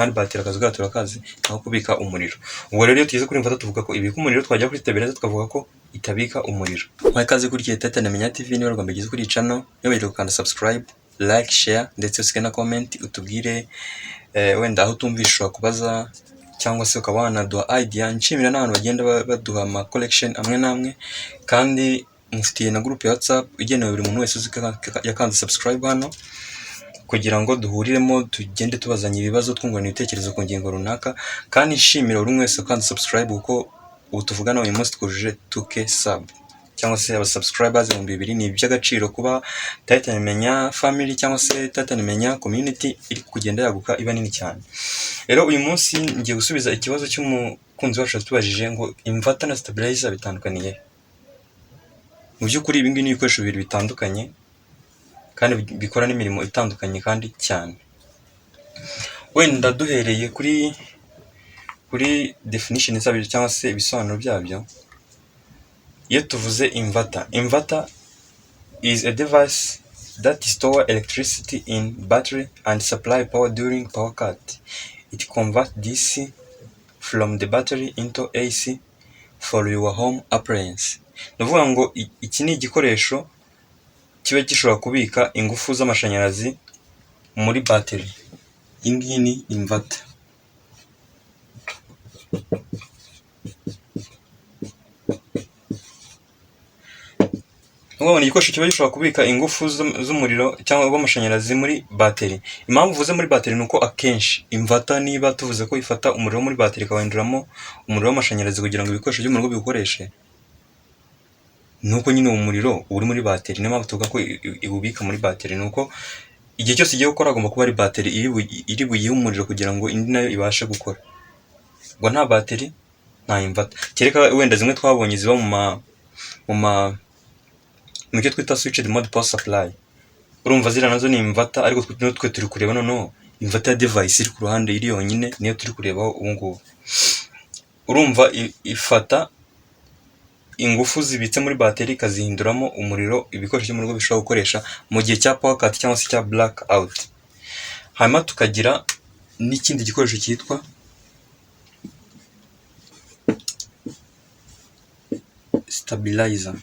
kandi batiri akazi kayo turakazi naho kubika umuriro. Ubwo rero iyo tugeze kuri mfata tuvuga ko ibika umuriro, twajya kuri stabilizer tukavuga ko itabika umuriro. Mwaye kazi kuri Teta na Menya TV, niba rwanda bigeze kuri channel yobere gukanda subscribe, like, share ndetse usike na comment utubwire wenda aho tumvisha kubaza cyangwa se ukaba wanaduha idea. Nshimira n'abantu bagenda baduha ama collection amwe namwe, kandi mufitiye na group ya WhatsApp igenewe buri muntu wese yakanze subscribe hano, kugira ngo duhuriremo tugende tubazanya ibibazo twungurana ibitekerezo ku ngingo runaka. Kandi nshimira buri wese kandi subscribe, kuko ubu tuvugana uyu munsi twujuje 2k sub cyangwa se aba subscribers 2000. Ni iby'agaciro kuba Teta na Menya family cyangwa se Teta na Menya community iri kugenda yaguka iba nini cyane. Rero uyu munsi ngiye gusubiza ikibazo cy'umukunzi wacu tubajije ngo inverter na stabilizer bitandukaniye. Mu by'ukuri ibi ngibi ni ibikoresho bibiri bitandukanye kandi bikora n'imirimo itandukanye kandi cyane. Wenda duhereye kuri definition zabyo cyangwa se ibisobanuro byabyo. Iyo tuvuze inverter is a device that store electricity in battery and supply power during power cut. It converts DC from the battery into AC for your home appliance. Ndavuga ngo iki ni igikoresho kiba gishobora kubika ingufu z'amashanyarazi muri battery. Iyi ngiyi ni inverter. Ni igikoresho kiba gishobora kubika ingufu z'umuriro cyangwa w'amashanyarazi muri battery. Impamvu uvuze muri battery nuko akenshi inverter niba tuvuze ko ifata umuriro muri battery ikawinduramo umuriro w'amashanyarazi kugira ngo ibikoresho byo mu rugo bikoreshe, nuko nyine umuriro uri muri battery. Niyo mpamvu tuvuga ko iwubika muri battery, nuko igihe cyose igiye gukora agomba kuba ari battery iri buyihe umuriro kugira ngo indi nayo ibashe gukora. Ngo nta battery nta inverter, kereka wenda zimwe twabonye ziba mu cyo twita switched mode power supply. Urumva zira nazo ni inverter, ariko twe turi kureba noneho inverter device iri ku ruhande iri yonyine niyo turi kurebaho ubu ngubu. Urumva ifata ingufu zibitse muri battery ikazihinduramo umuriro ibikoresho byo mu rugo bishobora gukoresha mu gihe cya power cut cyangwa se cya black out. Hanyuma tukagira n'ikindi gikoresho cyitwa stabilizer.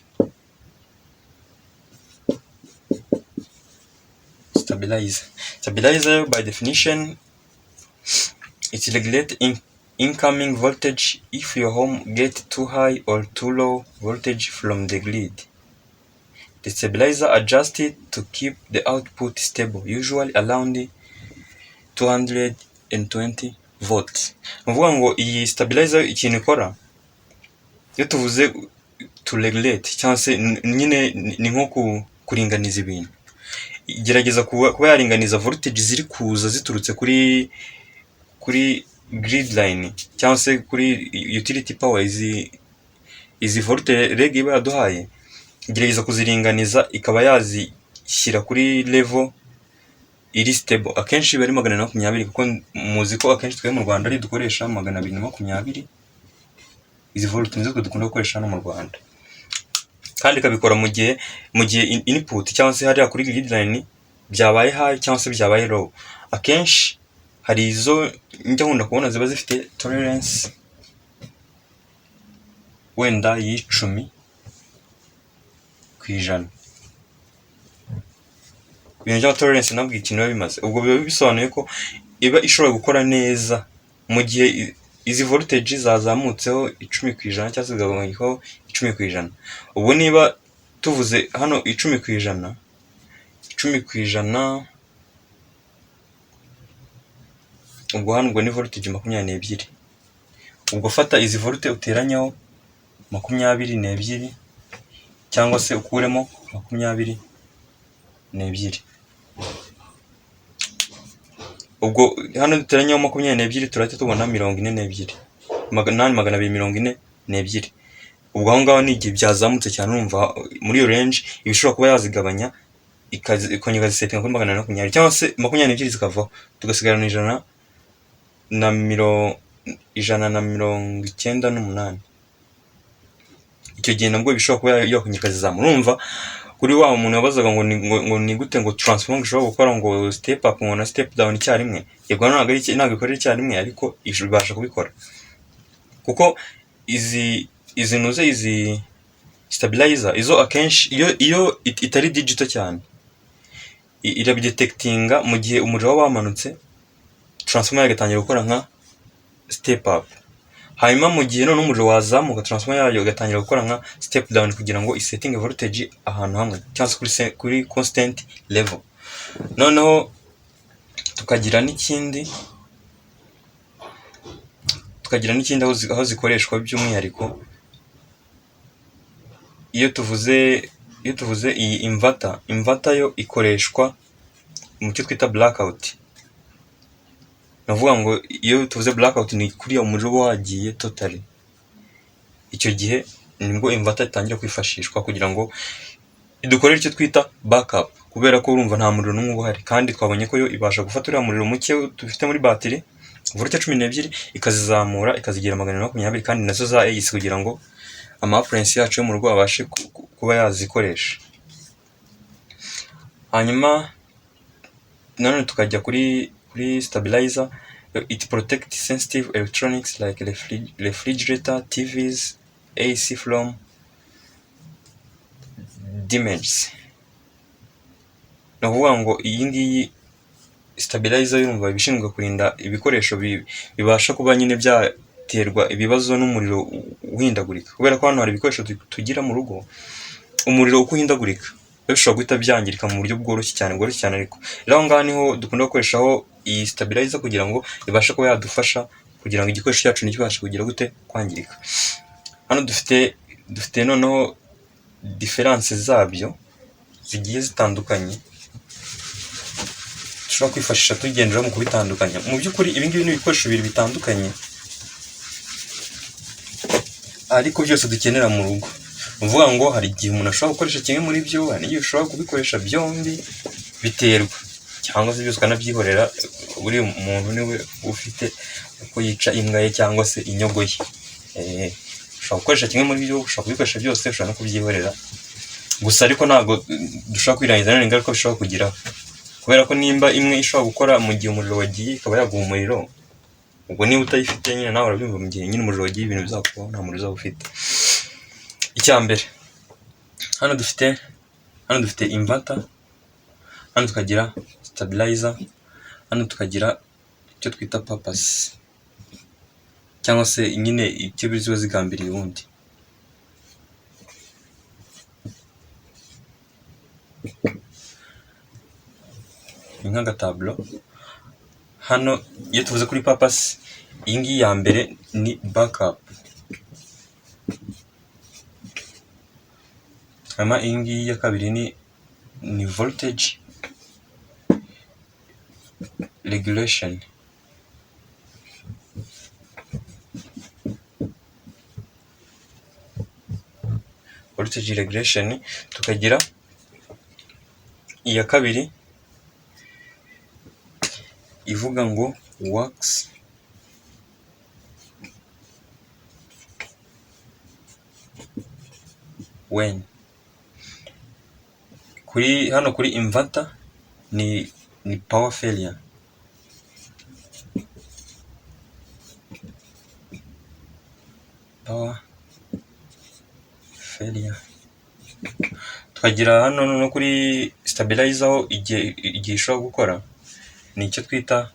Stabilizer by definition it regulates incoming voltage if your home gets too high or too low voltage from the grid. The stabilizer adjusts it to keep the output stable, usually around 220 volts. Mvuga ngo iyi stabilizer ikintu ikora, iyo tuvuze to regulate cyangwa se nyine ni nko kuringaniza ibintu. Igerageza kuba yaringaniza voltage ziri kuza ziturutse kuri grid line cyangwa se kuri utility power. Izi voltage reg iba yaduhaye, igerageza kuziringaniza ikaba yazishyira kuri level iri stable. Akenshi bari 220, kuko muzi ko akenshi twe mu Rwanda ari dukoresha 220. Izi voltage nizo dukunda gukoresha hano mu Rwanda, kandi kabikora mu gihe input cyangwa se hariya kuri grid line byabaye high cyangwa se byabaye low. Akenshi hari izo njya nkunda kubona ziba zifite tolerance wenda y'10%. Ibintu bya tolerance nabwo ikintu biba bimaze, ubwo biba bisobanuye ko iba ishobora gukora neza mu gihe izi voltage zazamutseho 10% cyangwa se zigabanyikaho 10%. Ubwo niba tuvuze hano 10%, ubwo hano ubwo ni voltage 22. Ubwo fata izi voltage uteranyaho 22 cyangwa se ukuremo 22. Ubwo hano duteranyaho 22 turahita tubona 42, 842. Ubwo aho ngaho ni igihe byazamutse cyane, urumva muri iyo range ibishobora kuba yazigabanya ikongera zisettinga kuri 820 cyangwa se 22 zikavaho tugasigarana 198. Icyo gihe nabwo bishobora kuba yakongera zizamura. Urumva kuri wa umuntu wabazaga ngo ni gute ngo transform ishobora gukora ngo step up ngo na step down icyarimwe, yego ntabwo ikorera icyarimwe ariko ibasha kubikora, kuko izi stabilizer izo akenshi iyo itari digital cyane irabidetectinga mu gihe umuriro waba wamanutse, transformer igatangira gukora nka step up, hanyuma mu gihe none umuriro wazamuka transformer yayo igatangira gukora nka step down kugira ngo isetting voltage ahantu hamwe cyangwa kuri constant level. Noneho tukagira n'ikindi aho zikoreshwa by'umwihariko iyo tuvuze iyi inverter yo ikoreshwa mu cyo twita blackout. Navuga ngo iyo tuvuze blackout ni kuriya umuriro wagiye totally, icyo gihe nibwo inverter itangira kwifashishwa kugira ngo idukorere icyo twita backup, kubera ko urumva nta muriro n'umwe uhari, kandi twabonye ko yo ibasha gufata uriya muriro muke dufite muri batiri voltage 12 ikazizamura ikazigera 120, kandi nazo za AC kugira ngo ama appliance yacu yo mu rugo abashe kuba yazikoresha. Hanyuma nanone tukajya kuri stabilizer. It protects sensitive electronics like refrigerator, TVs, AC from damage. Navuga ngo iyi ngiyi stabilizer yumva ibishinzwe kurinda ibikoresho bibasha kuba nyine byaterwa ibibazo n'umuriro uhindagurika, kubera ko hano hari ibikoresho tugira mu rugo umuriro uko uhindagurika bishobora guhita byangirika mu buryo bworoshye cyane, ariko rero aho ngaho niho dukunda gukoreshaho iyi stabilizer kugira ngo ibashe kuba yadufasha kugira ngo igikoresho cyacu ntikibashe kugira gute kwangirika. Hano dufite noneho difference zabyo zigiye zitandukanye dushobora kwifashisha tugendera mu kubitandukanya. Mu by'ukuri ibi ngibi ni ibikoresho bibiri bitandukanye ariko byose dukenera mu rugo. Uvuga ngo hari igihe umuntu ashobora gukoresha kimwe muri byo, hari igihe ushobora kubikoresha byombi, biterwa, cyangwa se byose ukanabyihorera, buri muntu niwe ufite uko yica imbwa ye cyangwa se inyogo ye. Ushobora gukoresha kimwe muri byo, ushobora kubikoresha byose, ushobora no kubyihorera, gusa ariko ntabwo dushobora kwirangiza none ingaruka bishobora kugira, kubera ko nimba imwe ishobora gukora mu gihe umuriro wagiye ikaba yaguha umuriro, ubwo niba utayifite nyine nawe urabyumva, mu gihe nyine umuriro wagiye ibintu bizakubaho nta muriro uzaba ufite. Icya mbere, hano dufite inverter, hano tukagira stabilizer, hano tukagira icyo twita purpose cyangwa se nyine icyo ziba zigambiriye ubundi. Ni nk'agatablo. Hano iyo tuvuze kuri purpose, iyi ngiyi ya mbere ni backup, hanyuma iyi ngiyi ya kabiri ni voltage regulation. Voltage regulation. Tukagira iya kabiri ivuga ngo works when. Hano kuri inverter ni power failure. Tukagira hano no kuri stabilizer aho igihe ishobora gukora ni icyo twita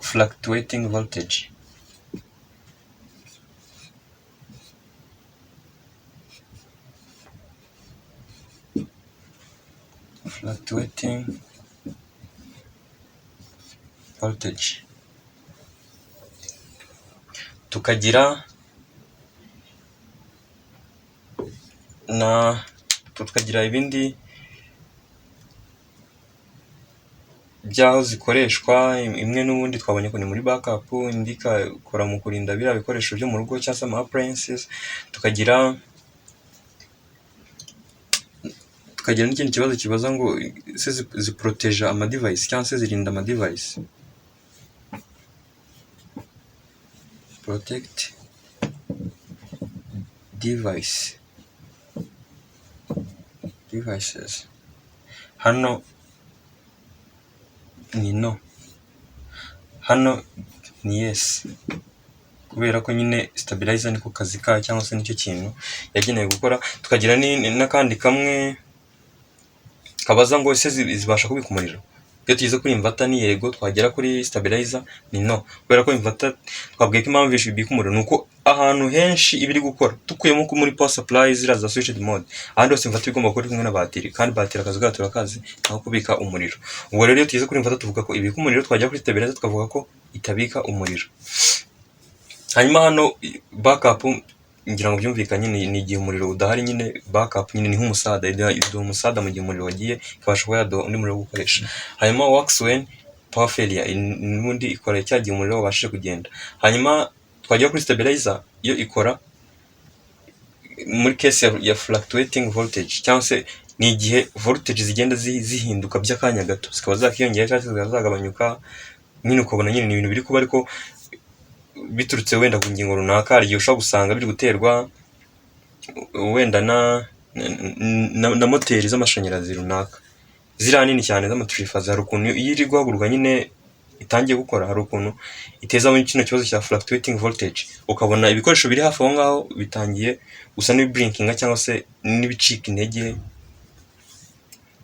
fluctuating voltage. Tukagira tukagira ibindi byaho zikoreshwa. Imwe n'ubundi twabonye ko ni muri backup, indi ikakora mu kurinda biriya bikoresho byo mu rugo cyangwa se ama appliances. Tukagira n'ikindi kibazo kibaza ngo se ziproteje ama device cyangwa se zirinda ama device. Protect device. devices, hano ni no, hano ni yes, kubera ko nyine stabilizer niko kazi kayo cyangwa se nicyo kintu yagenewe gukora. Tukagira n'akandi kamwe kabaza ngo ese zibasha kubika umuriro. Iyo tugize kuri inverter ni yego, twagera kuri stabilizer ni no, kubera ko inverter twabwiye ko impamvu ibika umuriro nuko ahantu henshi ibiri gukora, tukuyemo ko muri power supply ziraza switched mode, ahandi hose inverter igomba gukora kumwe na batiri, kandi batiri akazi gato turakazi aho kubika umuriro. Ubwo rero iyo tugize kuri inverter tuvuga ko ibika umuriro, twagera kuri stabilizer tukavuga ko itabika umuriro. Hanyuma hano backup ngira ngo byumvikanye, ni igihe umuriro udahari nyine, backup nyine ni nk'umusada, iduha umusada mu gihe umuriro wagiye, ikabasha kuba yaduha undi muriro wo gukoresha. Hanyuma works when power failure, n'ubundi ikora cya gihe umuriro wabashije kugenda. Hanyuma twagera kuri stabilizer, iyo ikora muri case ya fluctuating voltage, cyangwa se ni igihe voltage zigenda zihinduka by'akanya gato, zikaba zakiyongera cyangwa zikaba zagabanyuka, nyine ukabona nyine ni ibintu biri kuba ariko biturutse wenda ku ngingo runaka. Hari igihe ushobora gusanga biri guterwa wenda na moteri z'amashanyarazi runaka ziriya nini cyane z'amatrifazi. Hari ukuntu iyo iri guhaguruka nyine itangiye gukora, hari ukuntu iteza muri kino kibazo cya fluctuating voltage, ukabona ibikoresho biri hafi aho ngaho bitangiye gusa n'ibiblinkinga cyangwa se n'ibicika intege.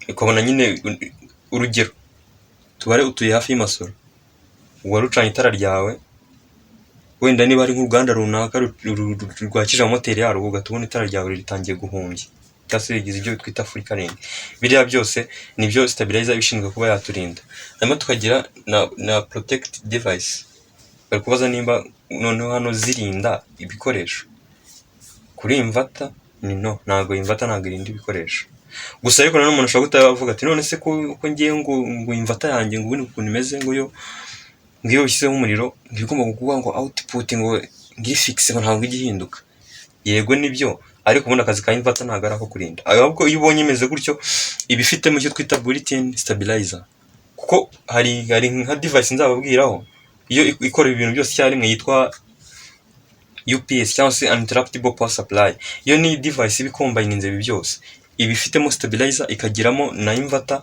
Ukabona nyine urugero, tubare utuye hafi y'Imasoro, wari ucanye itara ryawe, wenda niba ari nk'uruganda runaka rwakije moteri yarwo, ugatubona itara ryawe ritangiye guhumbya cyangwa se rigize ibyo twita flickering. Biriya byose nibyo stabilizer ibishinzwe kuba yaturinda. Hanyuma tukagira na protect device, bari kubaza nimba noneho hano zirinda ibikoresho. Kuri inverter ni no, ntago inverter ntago irinda ibikoresho. Gusa ariko nanone umuntu ashobora kutavuga ati none se ko ngiye ngo inverter yanjye ngo ubundi ukuntu imeze, ngo yo ngiyo bishyizeho umuriro ngigomba kuvuga ngo output ngo ngifixe ngo ntabwo igihinduka. Yego nibyo, ariko ubundi akazi ka inverter ntago ari ako kurinda. Ahubwo iyo ubonye imeze gutyo ibifite mu cyo twita built-in stabilizer, kuko hari nka device nzababwiraho iyo ikora ibintu byose icyarimwe yitwa UPS cyangwa se uninterruptible power supply. Iyo ni device ibikombininze ibi byose, ibifitemo stabilizer ikagiramo na inverter,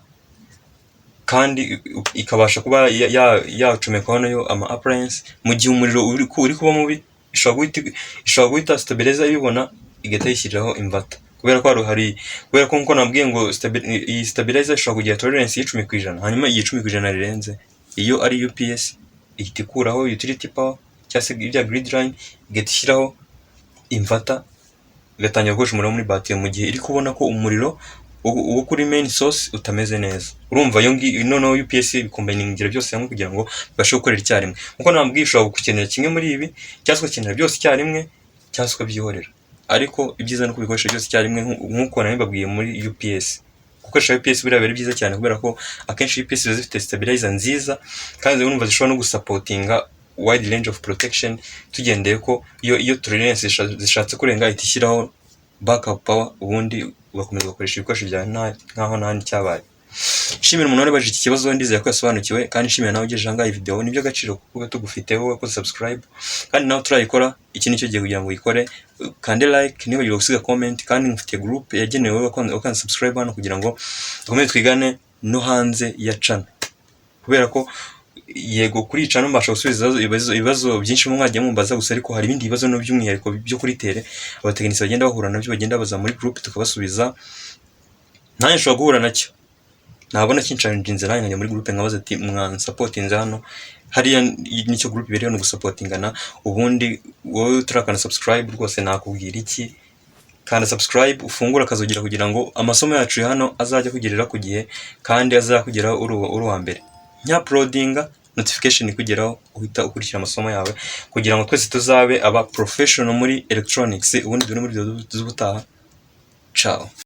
kandi ikabasha kuba yacomekwaho nayo ama appliance mu gihe umuriro uri kuba mubi. Ishobora guhita stabilizer ibibona igahita yishyiriraho inverter, kubera ko nkuko nabwiye ngo iyi stabilizer ishobora kugira tolerance y'10%, hanyuma iyi 10% rirenze, iyo ari UPS ihita ikuraho utility power cyangwa se ibya grid line, igahita ishyiraho inverter, igatangira gukoresha umuriro muri battery mu gihe iri kubona ko umuriro uwo kuri main source utameze neza. Urumva yo noneho UPS bikombiningira byose hamwe kugira ngo bibashe gukorera icyarimwe. Nkuko nabwiye ushobora gukenera kimwe muri ibi cyangwa se ukenera byose icyarimwe cyangwa se ukabyihorera, ariko ibyiza no kubikoresha byose icyarimwe nkuko nabibabwiye muri UPS. Gukoresha UPS biriya biri byiza cyane, kubera ko akenshi UPS ziba zifite stabilizer nziza, kandi urumva zishobora no gusupportinga wide range of protection, tugendeye ko iyo tolerance zishatse kurenga ihita ishyiraho backup power, ubundi ugakomeza gukoresha ibikoresho byawe nkaho nta cyabaye. Nshimira umuntu warebye iki kibazo, ndizeye ko yasobanukiwe, kandi nshimira nawe ugejeje ahangaha iyi video. Nibyo agaciro kuba tugufiteho wakoze subscribe, kandi nawe turayikora, iki nicyo gihe kugira ngo uyikore, kandi like, niba ugiye gusiga comment, kandi mufite group yagenewe wakanda subscribe hano kugira ngo dukomeze twigane no hanze ya channel, kubera ko yego kuri channel mbasha gusubiza ibibazo byinshi mu mwagiye mumbaza, gusa ariko hari ibindi bibazo no by'umwihariko byo kuri tere abatekinisiye bagenda bahura nabyo, bagenda baza muri group tukabasubiza. Nanjye nshobora guhura nacyo, nabona kinchallenge nanjye nkajya muri group nkabaza ati mwansupportinze hano, hariya nicyo group biriyo no gusupportingana. Ubundi wowe utarakana subscribe rwose nakubwira iki, kandi subscribe ufungura akazogira kugira ngo amasomo yacu hano azajya kugerera ku gihe, kandi azakugeraho uri wa mbere uploadinga notification ikugeraho, uhita ukurikira amasomo yawe, kugira ngo twese tuzabe aba professional muri electronics. Ubundi dore muri video z'ubutaha. Ciao.